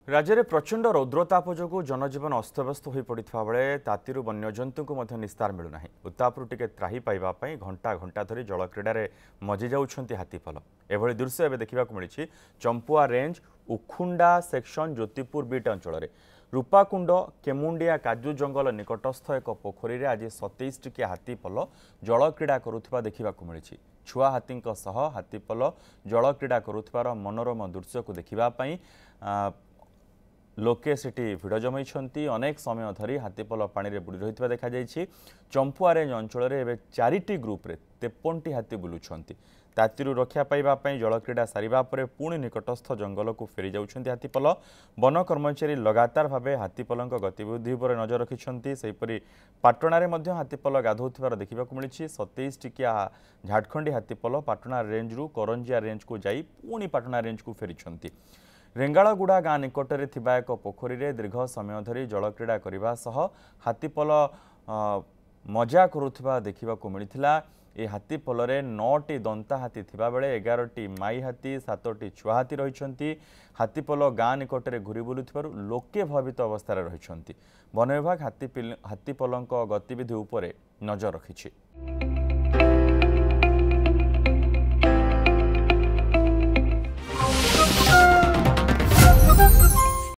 राज्य में प्रचंड रौद्रताप जो जनजीवन अस्तव्यस्त हो पड़ा बेले ताती वन्यजंतु को निस्तार मिलूना उत्तापू टे त्राही पाइबापी घंटा घंटा धरी जल क्रीडार मजी जाऊँच हाथीपल एभली दृश्य एवं देखा मिली Champua range Ukhunda section Jyotipur beat अंचल रूपाकुंड केमुंडिया काजू जंगल निकटस्थ एक पोखरी में आज 27 टिकिया हाथीपल जल क्रीड़ा करुवा देखा मिली छुआ हाथी हाथीपल जल क्रीड़ा करुवार मनोरम दृश्य को देखापी लोके सेठी भिड़ जमाई अनेक समय धरी हाथीपल पानी में बुड़ी रही देखा चंपुआ रेंज अंचल में 4टी ग्रुप्रे 53टी हाथी बुलूंट ताती रक्षा पाइबापी जल क्रीड़ा सारिबा परे पुणी निकटस्थ जंगल को फेरी जाउछन्ति हाथीपल वन कर्मचारी लगातार भाव हाथीपल गतिविधि पर नजर रखिंट पाटणा हाथीपल गाधौथिबार देखा मिली 27 टिकिया झारखंडी हाथीपल पाटणा रेंज रु करंजिया रेंज को जाई पुणी पाटणा रेंज को फेरी रेंगाड़गुड़ा गाँ निकटरे थिबा एक पोखरी रे दीर्घ समय धरी जल क्रीड़ा करने सह हाथीपल मजा करुवा देखा मिलता ए हाथीपल 9टी दंता हाथी थिबा बेले 11टी माई हाथी 7टी छुआ हाथी रही हाथीपल गाँ निकटरे घूरी बुलुथिबारु लोके भयभीत अवस्था रही वन विभाग हाथीपल गतिविधि उपरे नजर रखिछि।